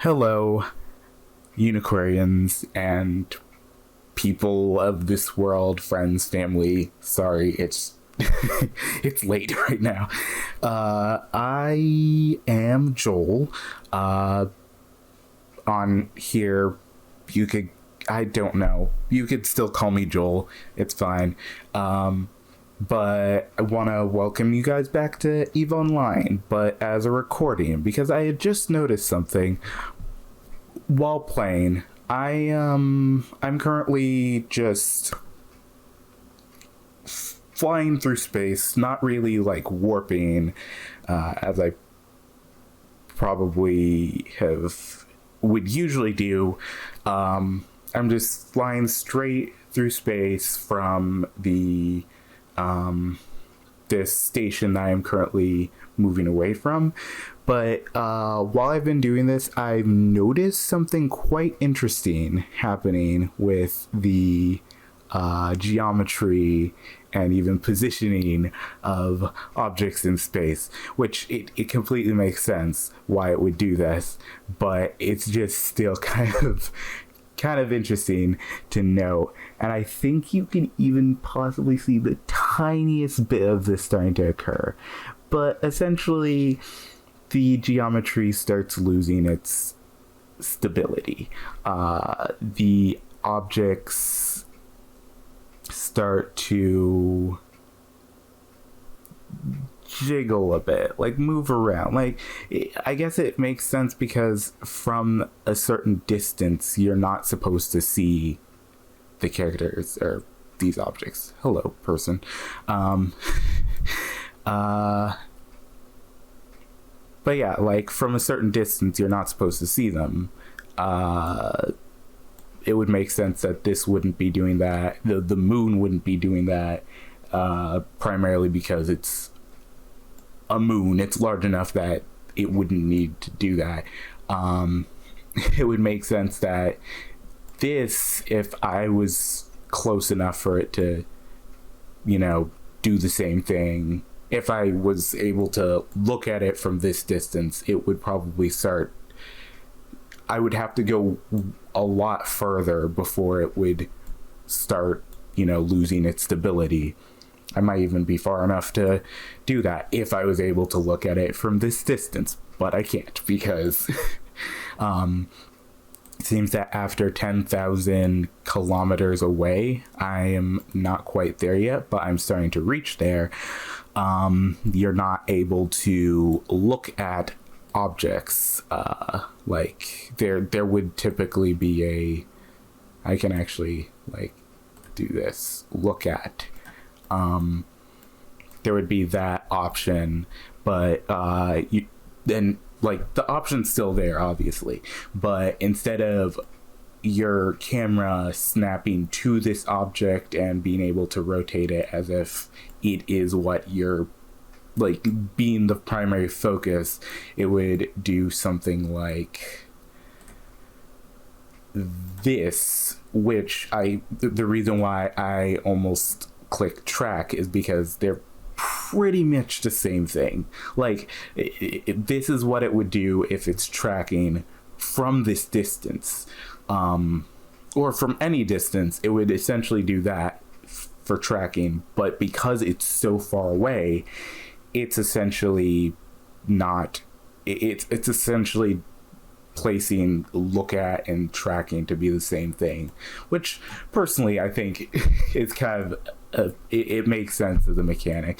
Hello, Uniquarians and people of this world, friends, family. Sorry, it's it's late right now. I am Joel. On here, you could, I don't know, you could still call me Joel. It's fine. But I want to welcome you guys back to EVE Online, but as a recording, because I had just noticed something while playing. I'm currently just flying through space, not really like warping, as I probably would usually do. I'm just flying straight through space from the this station that I am currently moving away from. But while I've been doing this, I've noticed something quite interesting happening with the geometry and even positioning of objects in space, which it completely makes sense why it would do this, but it's just still kind of interesting to note. And I think you can even possibly see the tiniest bit of this starting to occur. But essentially, the geometry starts losing its stability. The objects start to jiggle a bit, like move around. Like, I guess it makes sense because from a certain distance, you're not supposed to see the characters or these objects. Hello, person. But yeah, like from a certain distance, you're not supposed to see them. It would make sense that this wouldn't be doing that. The moon wouldn't be doing that, primarily because it's a moon. It's large enough that it wouldn't need to do that. It would make sense that this, if I was close enough for it to, do the same thing, if I was able to look at it from this distance, it would probably start. I would have to go a lot further before it would start, losing its stability. I might even be far enough to do that if I was able to look at it from this distance, but I can't because it seems that after 10,000 kilometers away, I am not quite there yet, but I'm starting to reach there. You're not able to look at objects. Like there would typically be I can actually do this, look at. There would be that option, but the option's still there, obviously, but instead of your camera snapping to this object and being able to rotate it as if it is what you're being the primary focus, it would do something like this, which the reason why I almost click track is because they're pretty much the same thing. This is what it would do if it's tracking from this distance, or from any distance. It would essentially do that for tracking, but because it's so far away, it's essentially not. It's essentially placing look at and tracking to be the same thing, which personally I think is kind of it makes sense as a mechanic.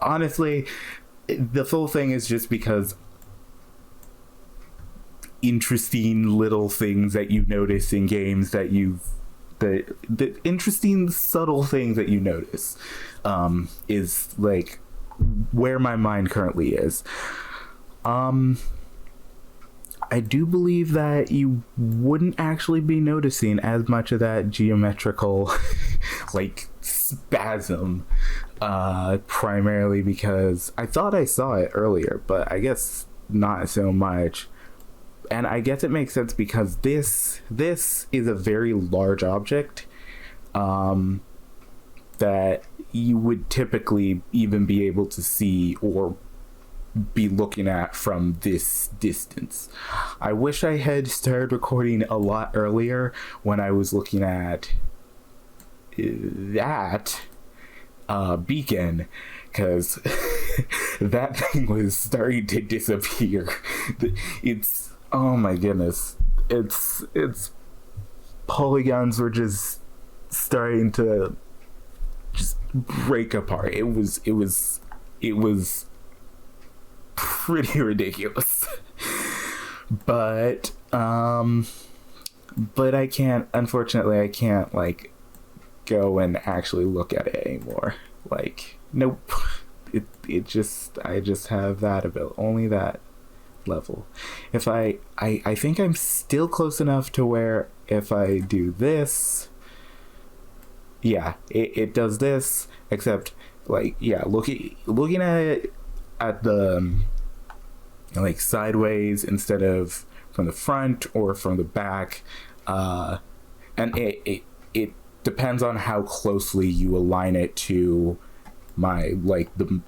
Honestly, the full thing is just because interesting little things that you notice in games that the interesting subtle things that you notice is where my mind currently is. I do believe that you wouldn't actually be noticing as much of that geometrical spasm, primarily because I thought I saw it earlier, but I guess not so much. And I guess it makes sense because this is a very large object that you would typically even be able to see, or be looking at from this distance. I wish I had started recording a lot earlier when I was looking at that beacon, because that thing was starting to disappear. It's, oh my goodness, it's polygons were just starting to just break apart. It was pretty ridiculous. But I can't, unfortunately I can't like go and actually look at it anymore. Like, nope. It just, I just have that ability, only that level. If I think I'm still close enough to where if I do this, yeah, it does this, except like, yeah, looking at it at the like sideways instead of from the front or from the back, and it depends on how closely you align it to my like the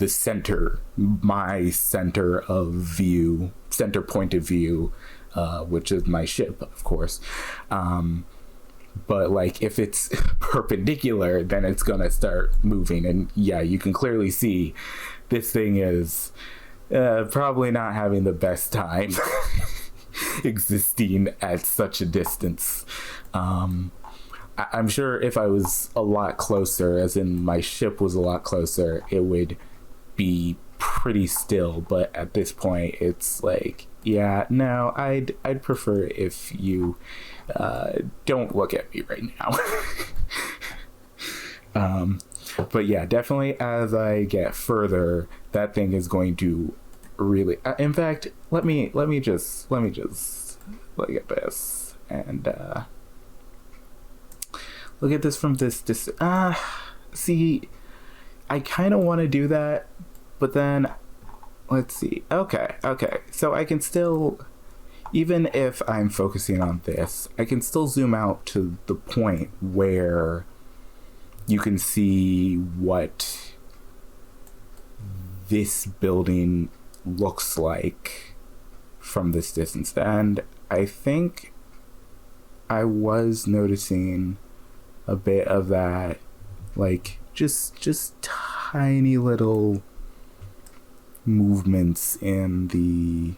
center, my center of view, center point of view, which is my ship, of course. But like if it's perpendicular, then it's gonna start moving, and yeah, you can clearly see this thing is probably not having the best time existing at such a distance. I'm sure if I was a lot closer, as in my ship was a lot closer, it would be pretty still. But at this point, it's like, yeah, no, I'd prefer if you don't look at me right now. But yeah, definitely as I get further, that thing is going to really. In fact, let me just look at this and. Look at this from this see, I kind of want to do that, but then, let's see. Okay. So I can still, even if I'm focusing on this, I can still zoom out to the point where you can see what this building looks like from this distance. And I think I was noticing a bit of that, like just tiny little movements in the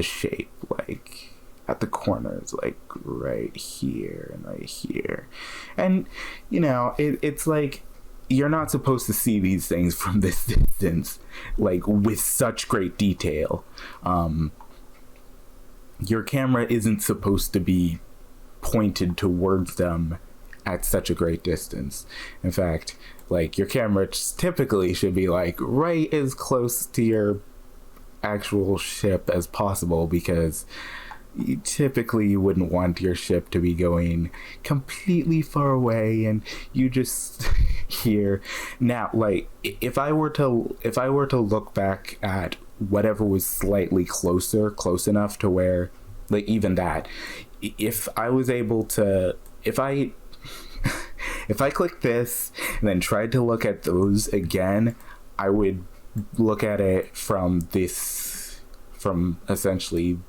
shape, like at the corners, like right here and right here. And you know, it's like you're not supposed to see these things from this distance, like with such great detail. Your camera isn't supposed to be pointed towards them at such a great distance. In fact, like your camera typically should be like right as close to your actual ship as possible, because you wouldn't want your ship to be going completely far away and you just hear. Now, like if I were to look back at whatever was slightly close enough to where, like, even that, if I was able to, if I clicked this and then tried to look at those again, I would look at it from essentially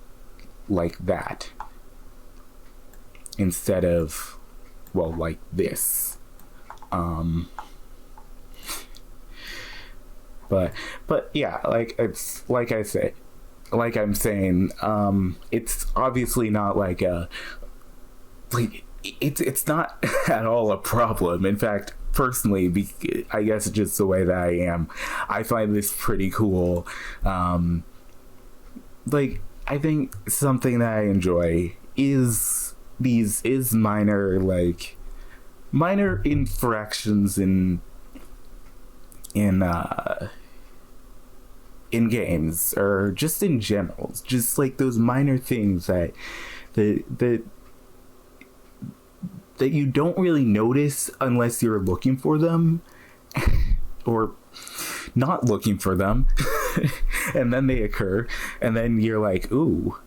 like that, instead of, well, like this. But yeah, like it's like I say, like I'm saying, it's obviously not like it's not at all a problem. In fact, personally, I guess it's just the way that I am, I find this pretty cool. Like, I think something that I enjoy is minor infractions in games, or just in general, just like those minor things that you don't really notice unless you're looking for them or not looking for them. And then they occur, and then you're like, ooh.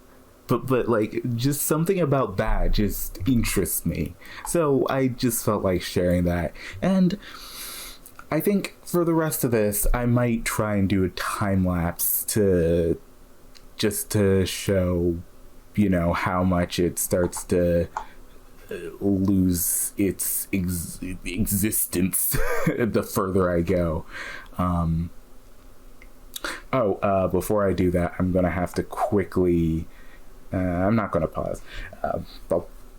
But like, just something about that just interests me, so I just felt like sharing that. And I think for the rest of this, I might try and do a time lapse to just to show, how much it starts to lose its existence the further I go. Before I do that, I'm gonna have to quickly. I'm not gonna pause.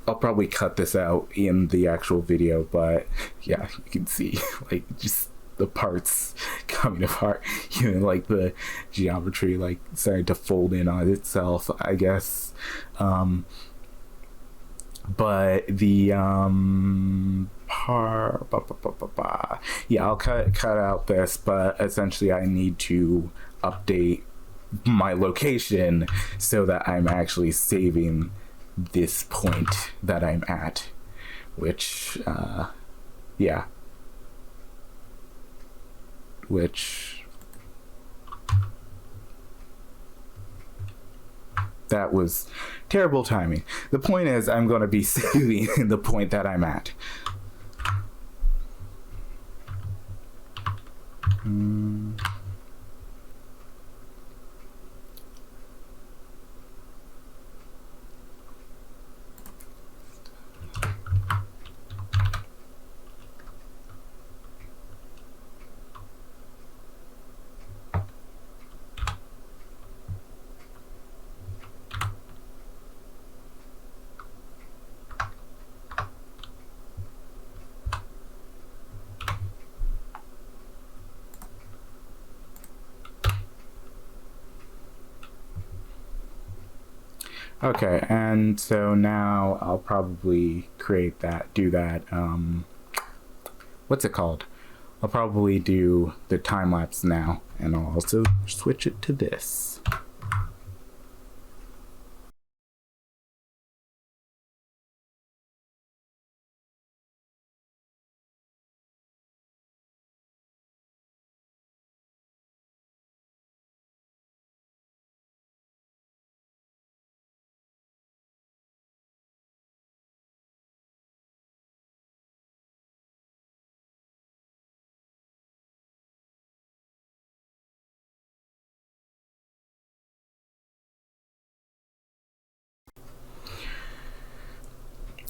I'll probably cut this out in the actual video, but yeah, you can see like just the parts coming apart, like the geometry like starting to fold in on itself, I guess. But the yeah, I'll cut out this, but essentially I need to update my location so that I'm actually saving this point that I'm at, which that was terrible timing. The point is, I'm going to be saving the point that I'm at. Okay, and so now I'll probably do that, what's it called? I'll probably do the time lapse now, and I'll also switch it to this.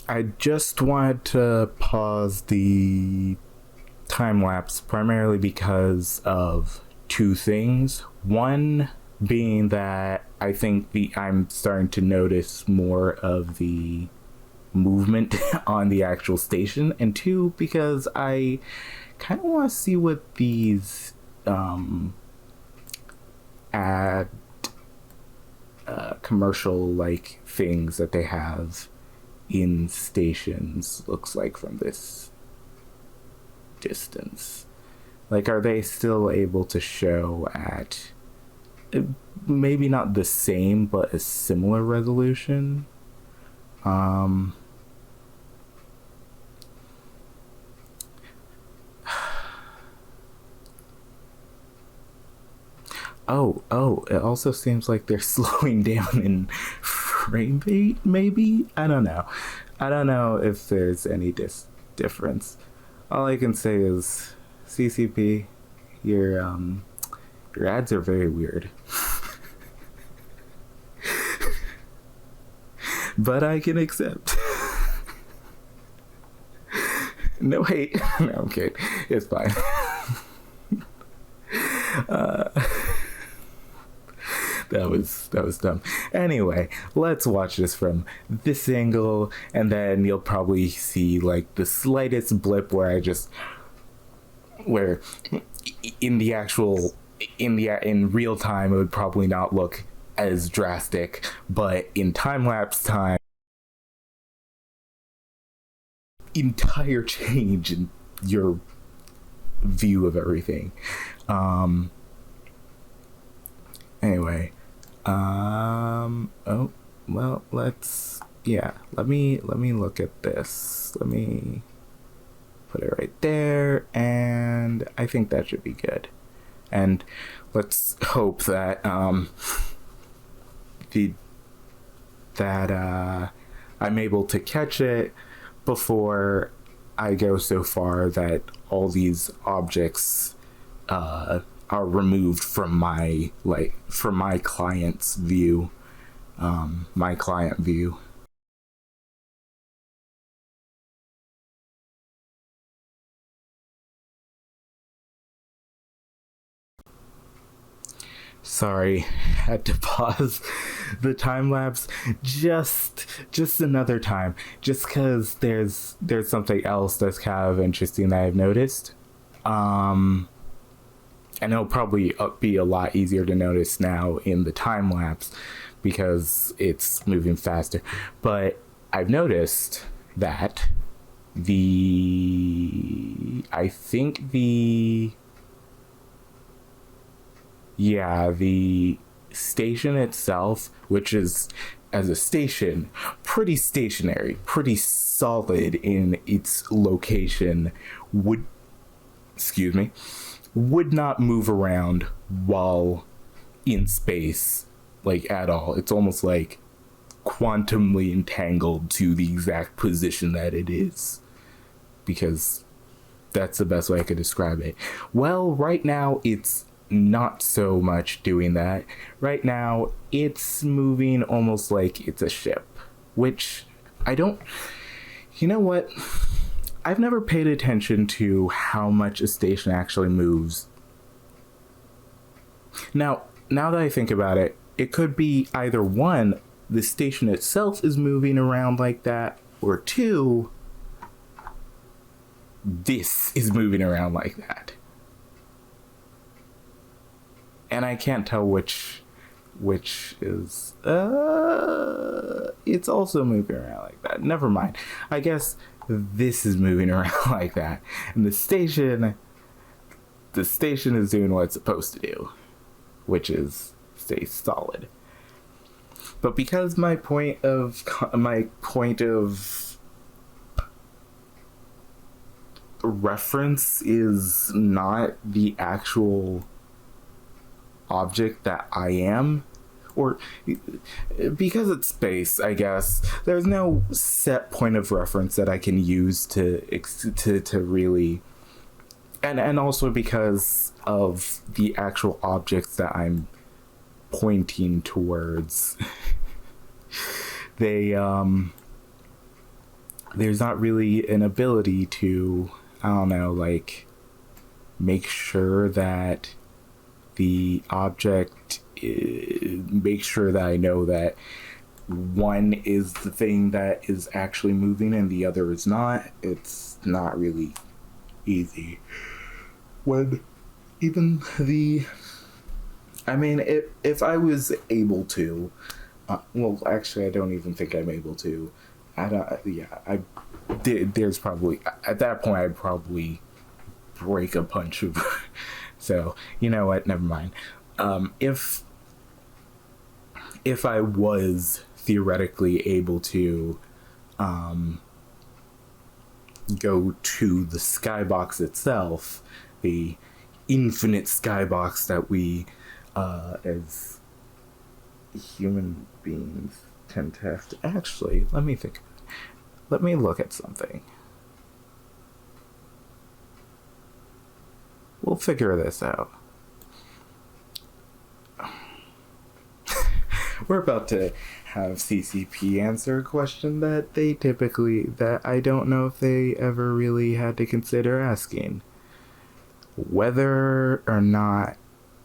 I just wanted to pause the time lapse primarily because of two things. One being that I think I'm starting to notice more of the movement on the actual station, and two, because I kind of want to see what these ad commercial like things that they have in stations looks like from this distance. Like, are they still able to show at maybe not the same but a similar resolution? It also seems like they're slowing down in frame rate, maybe? I don't know if there's any difference. All I can say is, CCP, your ads are very weird. But I can accept. No hate. No, I'm kidding. It's fine. That was dumb. Anyway, let's watch this from this angle, and then you'll probably see like the slightest blip where in real time it would probably not look as drastic, but in time lapse time, entire change in your view of everything. Anyway, let me look at this. Let me put it right there, and I think that should be good. And let's hope that I'm able to catch it before I go so far that all these objects are removed from my client's view, my client view. Sorry, had to pause the time lapse just another time, just because there's something else that's kind of interesting that I've noticed. And it'll probably be a lot easier to notice now in the time lapse because it's moving faster. But I've noticed that I think the station itself, which is as a station pretty stationary, pretty solid in its location, would not move around while in space, like, at all. It's almost like quantumly entangled to the exact position that it is, because that's the best way I could describe it. Well, right now it's not so much doing that. Right now it's moving almost like it's a ship, which I don't, you know what, I've never paid attention to how much a station actually moves. Now that I think about it, it could be either one, the station itself is moving around like that, or two, this is moving around like that. And I can't tell which is it's also moving around like that. Never mind. I guess this is moving around like that. And the station is doing what it's supposed to do, which is stay solid. But because my point of reference is not the actual object that I am, or because it's space, I guess there's no set point of reference that I can use to really, and also because of the actual objects that I'm pointing towards, there's not really an ability to, I don't know, like, make sure that the object make sure that I know that one is the thing that is actually moving and the other is not. It's not really easy. When even if I was able to, well, actually, I don't even think I'm able to. There's probably, at that point, I'd probably break a bunch of, so, you know what, never mind. If I was theoretically able to go to the skybox itself, the infinite skybox that we as human beings tend to have to, actually, let me look at something. We'll figure this out. We're about to have CCP answer a question that that I don't know if they ever really had to consider asking. Whether or not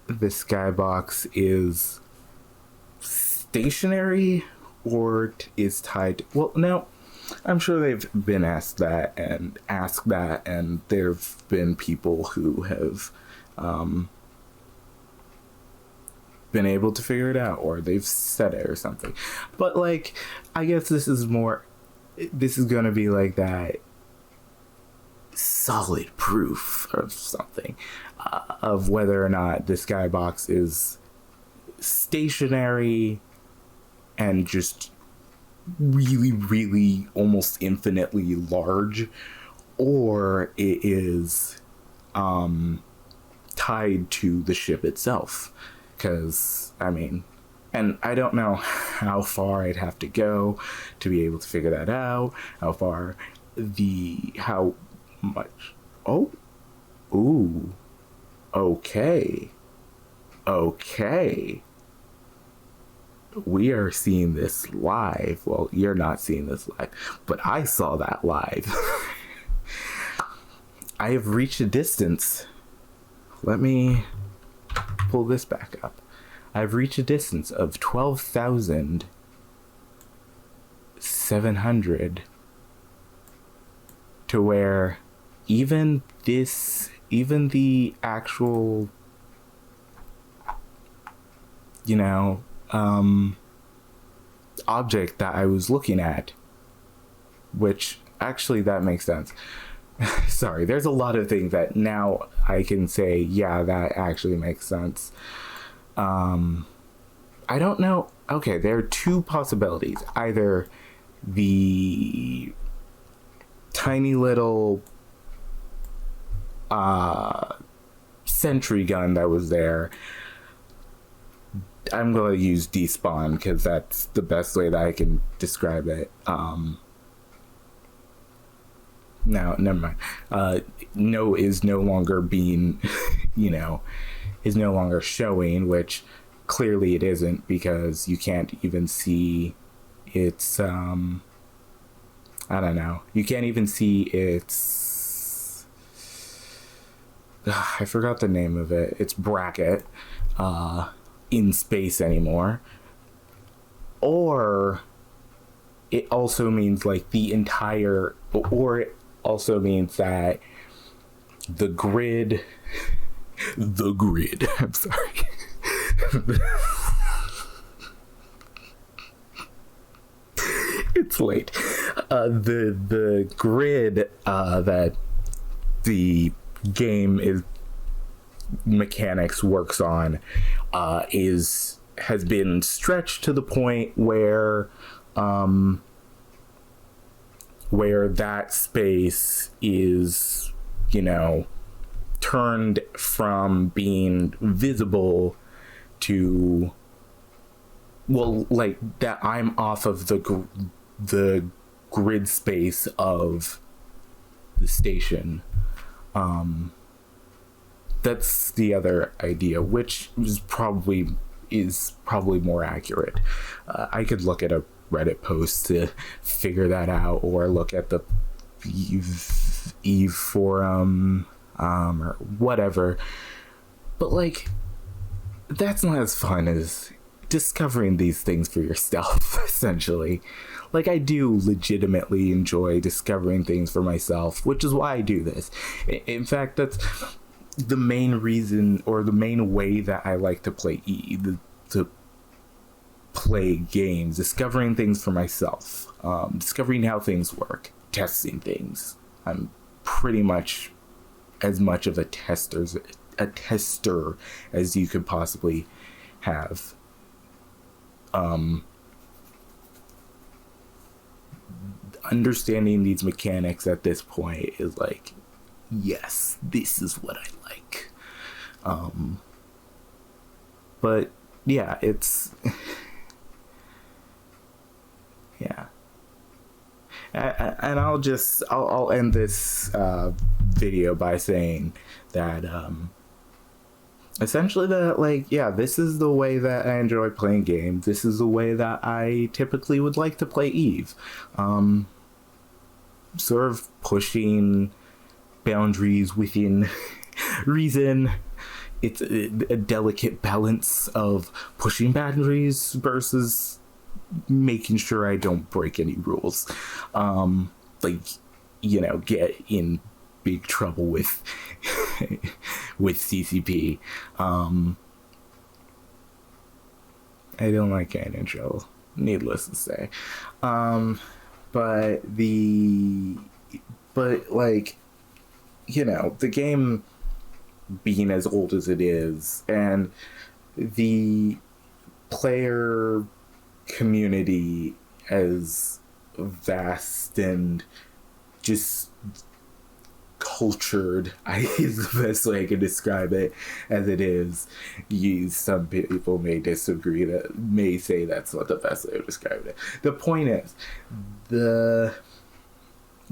the skybox is stationary or is tied to, well, no, I'm sure they've been asked that, and there have been people who have been able to figure it out, or they've said it or something. But, like, I guess this is going to be like that solid proof of something, of whether or not the skybox is stationary and just really, really almost infinitely large, or it is tied to the ship itself. Because, and I don't know how far I'd have to go to be able to figure that out, how much. Oh, ooh, okay, okay. We are seeing this live. Well, you're not seeing this live, but I saw that live. I have reached a distance. Let me pull this back up. I've reached a distance of 12,700 to where even the actual, object that I was looking at, which actually that makes sense. Sorry, there's a lot of things that now I can say, yeah, that actually makes sense. I don't know. Okay, there are two possibilities. Either the tiny little sentry gun that was there, I'm going to use despawn because that's the best way that I can describe it. No, never mind. No is no longer being, is no longer showing, which clearly it isn't because you can't even see its, I don't know. You can't even see its, I forgot the name of it. Its bracket, in space anymore. Or it also means like the entire, or it also means that the grid, I'm sorry. It's late. The grid that the game is mechanics works on has been stretched to the point where that space is, turned from being visible to, well, like that I'm off of the grid space of the station. That's the other idea, which is probably more accurate. I could look at a Reddit post to figure that out, or look at the Eve forum, or whatever. But like, that's not as fun as discovering these things for yourself, essentially. Like, I do legitimately enjoy discovering things for myself, which is why I do this. In fact, that's the main reason, or the main way that I like to play to play games, discovering things for myself, discovering how things work, testing things. I'm pretty much as much of a tester as you could possibly have. Understanding these mechanics at this point is like, yes, this is what I like. But yeah, it's yeah. And I'll end this video by saying that essentially that, like, yeah, this is the way that I enjoy playing games. This is the way that I typically would like to play Eve. Sort of pushing boundaries within reason. It's a delicate balance of pushing boundaries versus making sure I don't break any rules. Like, get in big trouble with with CCP. I don't like getting in trouble, needless to say. But like, the game being as old as it is, and the player community as vast and just cultured, is the best way I can describe it, as it is. Some people may disagree, that may say that's not the best way to describe it. The point is,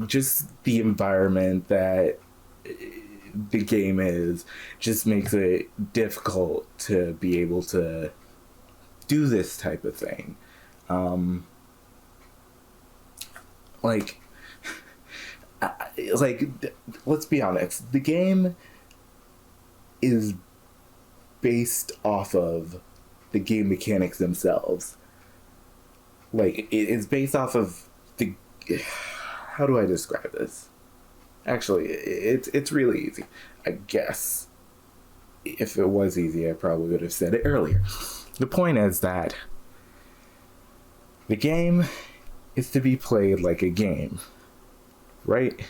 just the environment that the game is just makes it difficult to be able to do this type of thing. Like, let's be honest, the game is based off of the game mechanics themselves. Like, it is based off of the... How do I describe this? Actually, it's really easy, I guess. If it was easy, I probably would have said it earlier. The point is that the game is to be played like a game, right?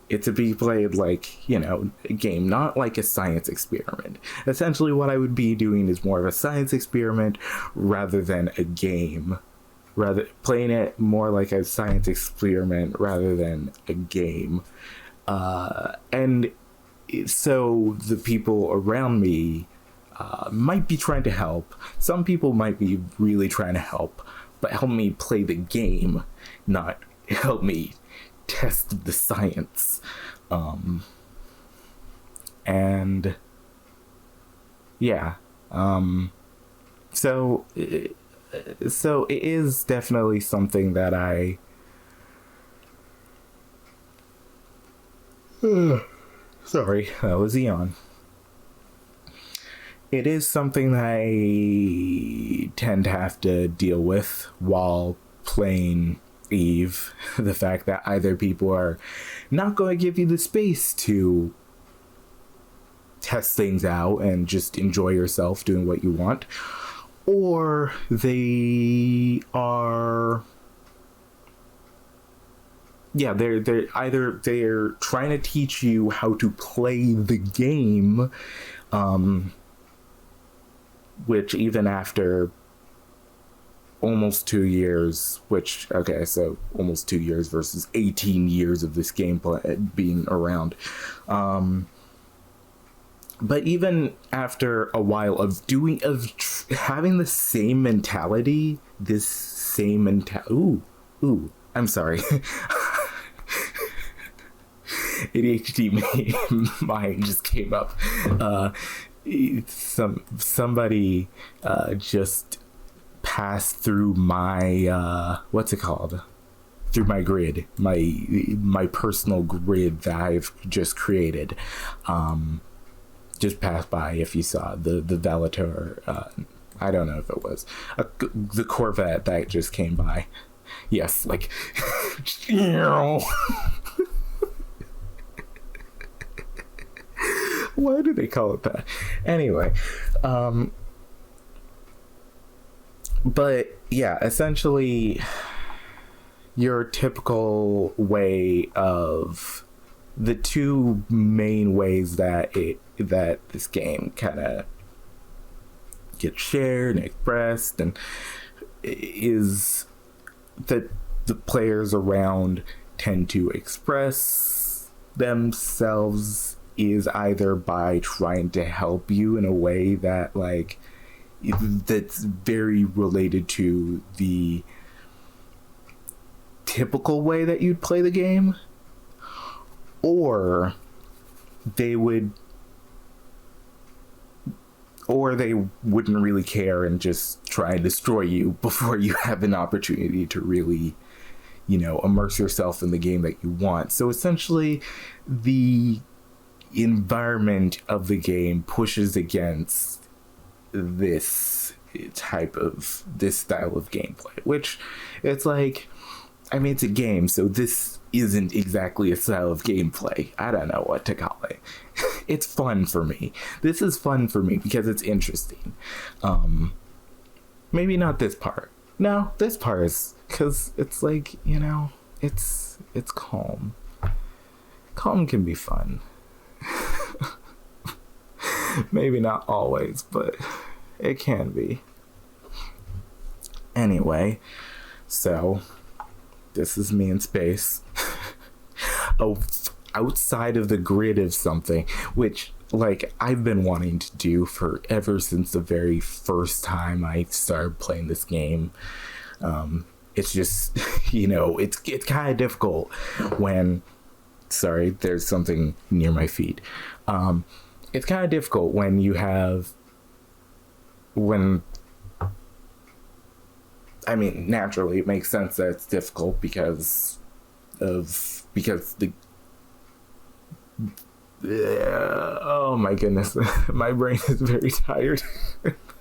It's to be played like, you know, a game, not like a science experiment. Essentially, what I would be doing is more of a science experiment rather than a game. Rather, playing it more like a science experiment rather than a game. And so the people around me might be trying to help. Some people might be really trying to help, but help me play the game, not help me test the science. And yeah, so it is definitely something that I sorry, that was a yawn. It is something that I tend to have to deal with while playing Eve. The fact that either people are not going to give you the space to test things out and just enjoy yourself doing what you want, or they are... Yeah, they're either they're trying to teach you how to play the game, which even after almost 2 years, which, okay, so almost 2 years versus 18 years of this gameplay being around. But even after a while of having the same mentality, I'm sorry. ADHD mind just came up. Somebody just passed through my what's it called? Through my grid, my personal grid that I've just created. Just passed by. If you saw the Velotor, I don't know if it was the Corvette that just came by. Yes, like. Why do they call it that? Anyway, but yeah, essentially your typical way of the two main ways that this game kind of gets shared and expressed and is that the players around tend to express themselves is either by trying to help you in a way that, like, that's very related to the typical way that you'd play the game, or they wouldn't really care and just try and destroy you before you have an opportunity to really, you know, immerse yourself in the game that you want. So essentially, the environment of the game pushes against this style of gameplay, which it's like, I mean, it's a game, so this isn't exactly a style of gameplay. I don't know what to call it. It's fun for me. This is fun for me because it's interesting. Maybe not this part. No, this part is because it's like, you know, it's calm. Calm can be fun. Maybe not always, but it can be. Anyway, so this is me in space. Outside of the grid of something, which, like, I've been wanting to do ever since the very first time I started playing this game. It's just, it's kind of difficult when, sorry, there's something near my feet. It's kind of difficult when naturally it makes sense that it's difficult because the oh my goodness, my brain is very tired.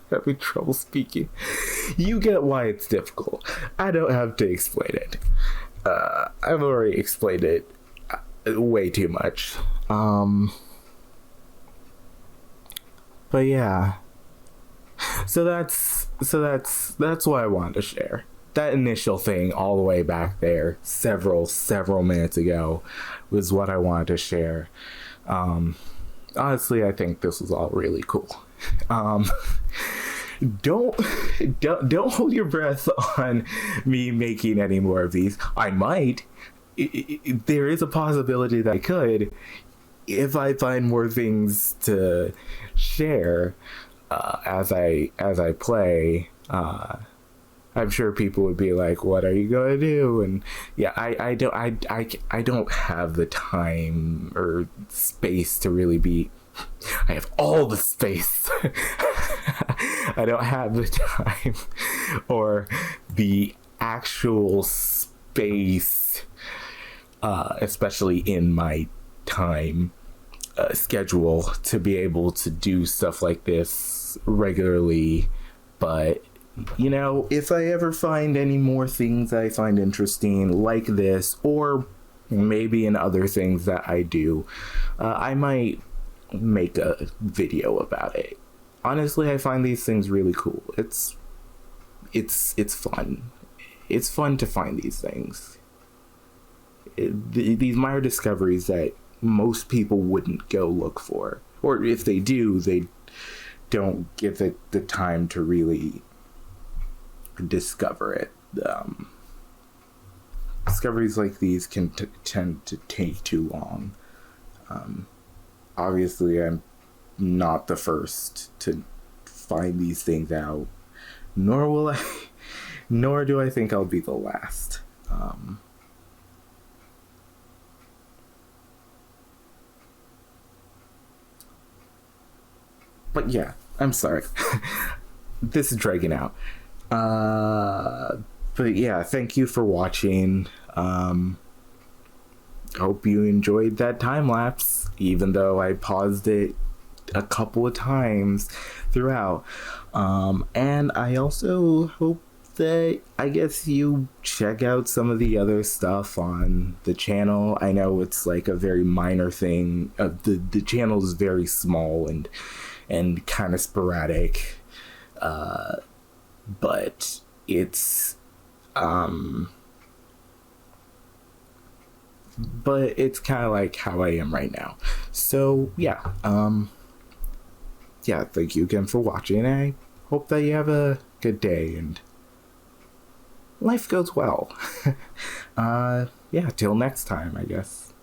Having trouble speaking. You get why it's difficult. I don't have to explain it. I've already explained it way too much. But yeah. So that's what I wanted to share. That initial thing all the way back there, several minutes ago, was what I wanted to share. Honestly, I think this was all really cool. Don't hold your breath on me making any more of these. I might. There is a possibility that I could, if I find more things to share as I play. I'm sure people would be like, "What are you going to do?" And yeah, I don't have the time or space to really be. I have all the space. I don't have the time or the actual space, especially in my time schedule, to be able to do stuff like this regularly. But if I ever find any more things I find interesting like this, or maybe in other things that I do, I might make a video about it. Honestly, I find these things really cool. It's fun. It's fun to find these things. These minor discoveries that most people wouldn't go look for, or if they do, they don't give it the time to really discover it. Discoveries like these can tend to take too long. Obviously, I'm not the first to find these things out, nor do I think I'll be the last. But yeah, I'm sorry. This is dragging out. But yeah, thank you for watching. Hope you enjoyed that time lapse, even though I paused it a couple of times throughout. And I also hope that, I guess, you check out some of the other stuff on the channel. I know it's like a very minor thing. The channel is very small and kind of sporadic. But it's kind of like how I am right now. So yeah, thank you again for watching. I hope that you have a good day and life goes well. Till next time, I guess.